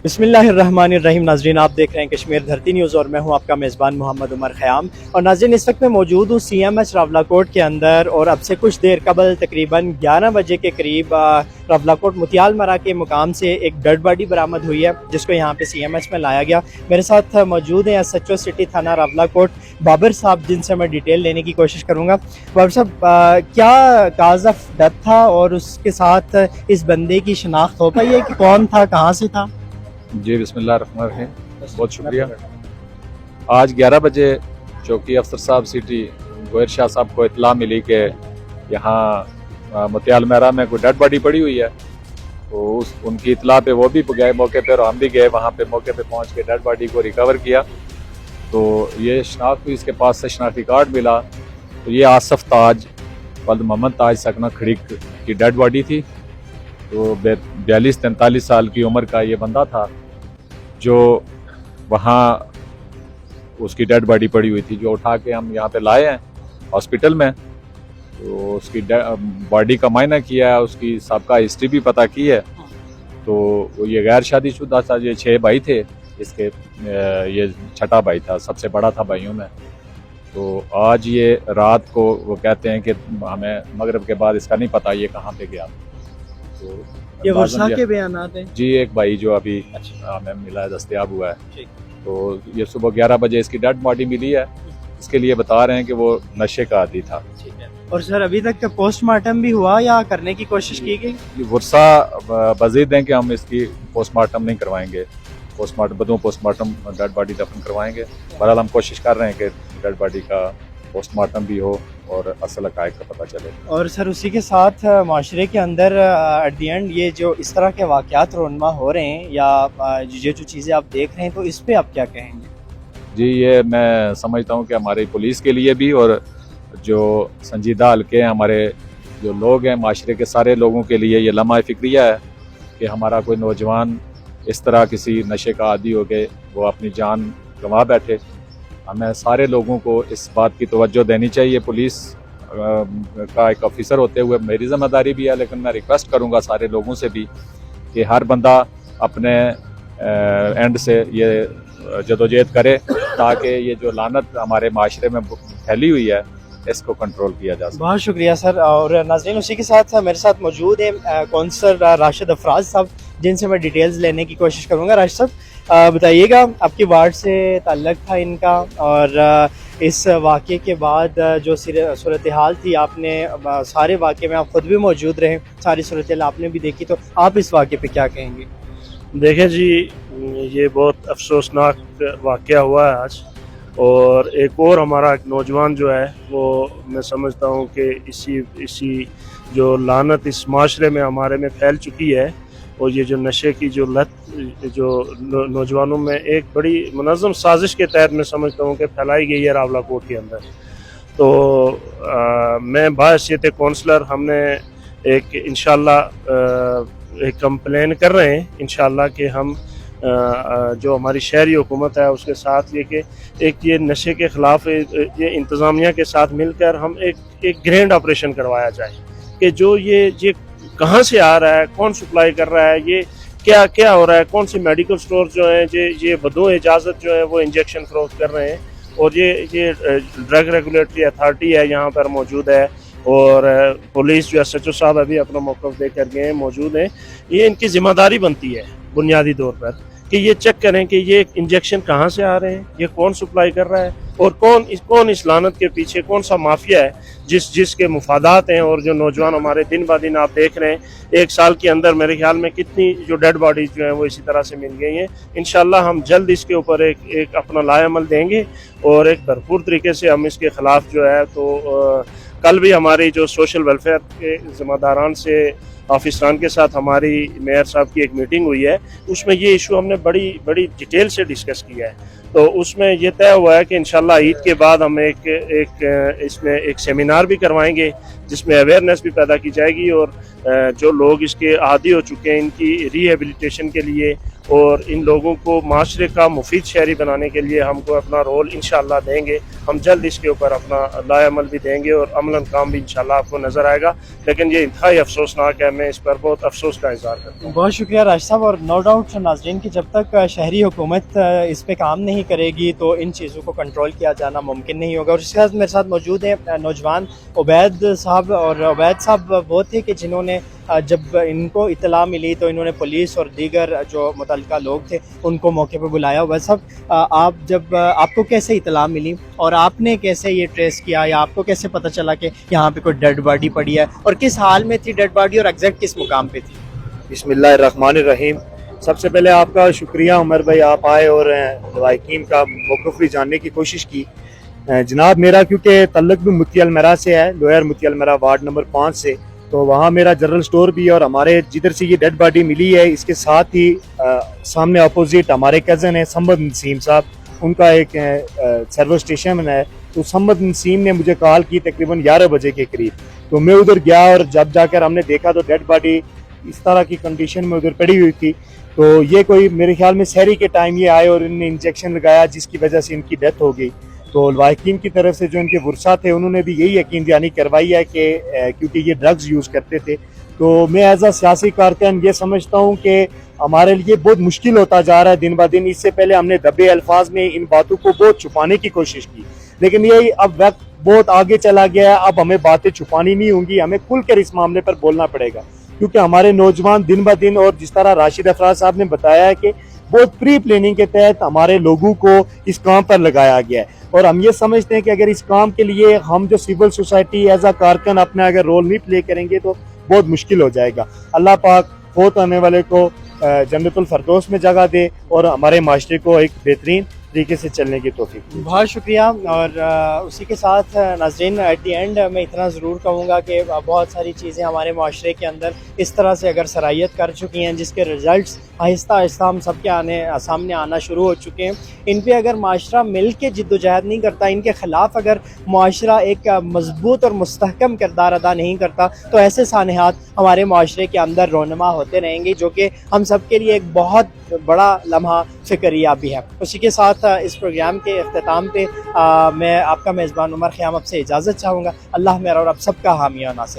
बिस्मिल्लाहिर्रहमानिर्रहीम। नाजरीन, आप देख रहे हैं कश्मीर धरती न्यूज़ और मैं हूं आपका मेज़बान मोहम्मद उमर ख़याम। और नाजरीन, इस वक्त मैं मौजूद हूं CMH रावलाकोट के अंदर और अब से कुछ देर कबल तकरीबन 11 बजे के करीब रावलाकोट मुतियाल मरा के मुकाम से एक डेड बॉडी बरामद हुई है, जिसको यहाँ पे CMH में लाया गया। मेरे साथ मौजूद हैं SHO सिटी थाना रावलाकोट बाबर साहब, जिनसे मैं डिटेल लेने की कोशिश करूँगा। बाबर साहब, क्या काज ऑफ डेथ था और उसके साथ इस बंदे की शिनाख्त हो पाई है कि कौन था, कहाँ से था? जी, बिस्मिल्लाहिर्रहमानिर्रहीम, बहुत शुक्रिया। आज 11 बजे चौकी अफसर साहब सिटी गोयर शाह साहब को इतला मिली कि यहाँ मुतियाल मेरा में कोई डेड बॉडी पड़ी हुई है। तो उनकी इतला पे वो भी गए मौके पर और हम भी गए वहाँ पे। मौके पे पहुँच के डेड बॉडी को रिकवर किया तो ये शनाख्त हुई, इसके पास से शनाख्ती कार्ड मिला। तो ये आसफ ताज वल्द मोहम्मद ताज सकना खड़ीक की डेड बॉडी थी। तो 42-43 साल की उम्र का ये बंदा था जो वहाँ उसकी डेड बॉडी पड़ी हुई थी, जो उठा के हम यहाँ पे लाए हैं हॉस्पिटल में। तो उसकी बॉडी का मायना किया है, उसकी सबका हिस्ट्री भी पता की है। तो ये गैर शादीशुदा था। ये 6 भाई थे, इसके ये छठा भाई था, सबसे बड़ा था भाइयों में। तो आज ये रात को वो कहते हैं कि हमें मगरिब के बाद इसका नहीं पता ये कहाँ पे गया। तो ये वर्षा के बयानात हैं जी। एक भाई जो अभी हमें मिला है, दस्तयाब हुआ है। तो ये सुबह 11 बजे इसकी डेड बॉडी मिली है। इसके लिए बता रहे हैं कि वो नशे का आदी था। और सर, अभी तक पोस्टमार्टम भी हुआ या करने की कोशिश की गई? वर्षा मजीद है कि हम इसकी पोस्टमार्टम नहीं करवाएंगे, पोस्टमार्टम डेड बॉडी दफन करवाएंगे। बहरहाल हम कोशिश कर रहे हैं कि डेड बॉडी का पोस्टमार्टम भी हो और असल हक़ाइक़ का पता चले। और सर, उसी के साथ माशरे के अंदर एट दी एंड ये जो इस तरह के वाक़यात रोनमा हो रहे हैं या ये जो चीज़ें आप देख रहे हैं, तो इस पे आप क्या कहेंगे? जी, ये मैं समझता हूँ कि हमारी पुलिस के लिए भी और जो संजीदा हल्के हैं, हमारे जो लोग हैं, माशरे के सारे लोगों के लिए ये लम्हा फ़िक्रिया है कि हमारा कोई नौजवान इस तरह किसी नशे का आदी हो के वो अपनी जान गंवा बैठे। हमें सारे लोगों को इस बात की तवज्जो देनी चाहिए। पुलिस का एक ऑफिसर होते हुए मेरी ज़िम्मेदारी भी है, लेकिन मैं रिक्वेस्ट करूंगा सारे लोगों से भी कि हर बंदा अपने एंड से ये जदोजहद करे ताकि ये जो लानत हमारे माशरे में फैली हुई है इसको कंट्रोल किया जा सके। बहुत शुक्रिया सर। और नाज़रीन, उसी के साथ मेरे साथ मौजूद है काउंसलर राशिद अफराज साहब, जिनसे मैं डिटेल्स लेने की कोशिश करूँगा। राशिद साहब, बताइएगा, आपकी वार्ड से ताल्लुक़ था इनका और इस वाक़े के बाद जो सूरत हाल थी, आपने सारे वाक़े में आप ख़ुद भी मौजूद रहे, सारी सूरत हाल आपने भी देखी, तो आप इस वाक़े पे क्या कहेंगे? देखें जी, ये बहुत अफसोसनाक वाक़या हुआ है आज। और एक और हमारा एक नौजवान जो है वो मैं समझता हूँ कि इसी जो लानत इस माशरे में हमारे में फैल चुकी है और ये जो नशे की जो लत जो नौजवानों में एक बड़ी मुनज़्ज़म साजिश के तहत मैं समझता हूँ कि फैलाई गई है रावलाकोट के अंदर। तो मैं बाहसीयत काउंसलर हमने एक इंशाल्लाह एक कंप्लेन कर रहे हैं इंशाल्लाह कि हम जो हमारी शहरी हुकूमत है उसके साथ ये कि एक ये नशे के ख़िलाफ़ ये इंतज़ामिया के साथ मिलकर हम एक ग्रैंड ऑपरेशन करवाया जाए कि जो ये कहाँ से आ रहा है, कौन सप्लाई कर रहा है, ये क्या क्या हो रहा है, कौन से मेडिकल स्टोर जो हैं ये बदो इजाज़त जो है वो इंजेक्शन फरोख्त कर रहे हैं। और ये ड्रग रेगुलेटरी अथॉरिटी है यहाँ पर मौजूद है और पुलिस जो SHO साहब अभी अपना मौक़िफ़ दे कर गए मौजूद हैं। ये इनकी ज़िम्मेदारी बनती है बुनियादी तौर पर कि ये चेक करें कि ये इंजेक्शन कहाँ से आ रहे हैं, ये कौन सप्लाई कर रहा है और कौन इस लानत के पीछे कौन सा माफिया है जिसके मुफादात हैं। और जो नौजवान हमारे दिन ब दिन आप देख रहे हैं, 1 साल के अंदर मेरे ख्याल में कितनी जो डेड बॉडीज जो हैं वो इसी तरह से मिल गई हैं। इंशाल्लाह हम जल्द इसके ऊपर एक अपना लाएअमल देंगे और एक भरपूर तरीके से हम इसके ख़िलाफ़ जो है तो कल भी हमारी जो सोशल वेलफेयर के ज़िम्मेदारान से ऑफिसरान के साथ हमारी मेयर साहब की एक मीटिंग हुई है, उसमें ये इशू हमने बड़ी डिटेल से डिस्कस किया है। तो उसमें ये तय हुआ है कि इंशाल्लाह ईद के बाद हम इसमें एक सेमिनार भी करवाएंगे जिसमें अवेयरनेस भी पैदा की जाएगी और जो लोग इसके आदी हो चुके हैं इनकी रिहेबिलिटेशन के लिए और इन लोगों को माशरे का मुफीद शहरी बनाने के लिए हमको अपना रोल इंशाअल्लाह देंगे। हम जल्द इसके ऊपर अपना लाएअमल भी देंगे और अमलन काम भी इंशाअल्लाह आपको नज़र आएगा। लेकिन ये इंतहाई अफसोसनाक है, मैं इस पर बहुत अफसोस का इज़हार करता हूँ। बहुत शुक्रिया राशिद साहब। और नो डाउट नाज़रीन कि जब तक शहरी हुकूमत इस पे काम नहीं करेगी तो इन चीज़ों को कंट्रोल किया जाना मुमकिन नहीं होगा। और इसके साथ मेरे साथ मौजूद है नौजवान उबैद साहब, और उबैद साहब वो थे कि जिन्होंने जब इनको इतला मिली तो इन्होंने पुलिस और दीगर जो मुतल्लिका लोग थे उनको मौके पर बुलाया। उबैद साहब, आप जब आपको कैसे इतला मिली और आपने कैसे ये ट्रेस किया, या आपको कैसे पता चला कि यहाँ पे कोई डेड बॉडी पड़ी है, और किस हाल में थी डेड बॉडी और एग्जैक्ट किस मुकाम पे थी? बिस्मिल्लाहिर्रहमानिर्रहीम। सबसे पहले आपका शुक्रिया उमर भाई, आप आए और लवाहिकीन का मौक़िफ़ भी जानने की कोशिश की। जनाब, मेरा क्योंकि तल्लुक़ भी मुती अलमरा से है, लोअर मुती अलमरा वार्ड नंबर 5 से, तो वहाँ मेरा जनरल स्टोर भी है। और हमारे जिधर से ये डेड बॉडी मिली है इसके साथ ही सामने अपोजिट हमारे कज़न है सम्मद नसीम साहब, उनका एक सर्विस स्टेशन है। तो सम्मद नसीम ने मुझे कॉल की तकरीबन 11 बजे के करीब, तो मैं उधर गया और जब जाकर हमने देखा तो डेड बॉडी इस तरह की कंडीशन में उधर पड़ी हुई थी। तो ये कोई मेरे ख्याल में सहरी के टाइम ये आए और इन्होंने इंजेक्शन लगाया जिसकी वजह से इनकी डेथ हो गई। तो लवाहिकीन की तरफ से जो इनके वुरसा थे उन्होंने भी यही यकीन दहानी करवाई है कि क्योंकि ये ड्रग्स यूज़ करते थे। तो मैं एज अ सियासी कारकुन ये समझता हूँ कि हमारे लिए बहुत मुश्किल होता जा रहा है दिन ब दिन। इससे पहले हमने दबे अल्फाज में इन बातों को बहुत छुपाने की कोशिश की, लेकिन यही अब वक्त बहुत आगे चला गया है। अब हमें बातें छुपानी नहीं होंगी, हमें खुलकर इस मामले पर बोलना पड़ेगा, क्योंकि हमारे नौजवान दिन ब दिन, और जिस तरह राशिद अफराज साहब ने बताया है कि बहुत प्री प्लानिंग के तहत हमारे लोगों को इस काम पर लगाया गया है। और हम ये समझते हैं कि अगर इस काम के लिए हम जो सिविल सोसाइटी एज अ कारकुन अपना अगर रोल नहीं प्ले करेंगे तो बहुत मुश्किल हो जाएगा। अल्लाह पाक फोत आने वाले को जन्नतुल फरदौस में जगह दे और हमारे माशरे को एक बेहतरीन तरीके से चलने की तौफीक दे। बहुत शुक्रिया। और उसी के साथ नाज़रीन एट दी एंड मैं इतना ज़रूर कहूँगा कि बहुत सारी चीज़ें हमारे माशरे के अंदर इस तरह से अगर सराहियत कर चुकी हैं जिसके रिज़ल्ट्स आहिस्ता आहिस्ता हम सब के सामने आना शुरू हो चुके हैं। इन पर अगर माशरा मिल के जिद्दोजहद नहीं करता, इनके ख़िलाफ़ अगर माशरा एक मजबूत और मुस्तहकम किरदार अदा नहीं करता, तो ऐसे सानहात हमारे माशरे के अंदर रोनमा होते रहेंगे, जो कि हम सब के लिए एक बहुत बड़ा लम्हा फ़िक्रिया भी है। उसी के साथ इस प्रोग्राम के अख्ताम पे मैं आपका मेज़बान उमर ख़याम आपसे इजाज़त चाहूँगा। अल्लाह मेरा और आप सबका हामी और नासिर।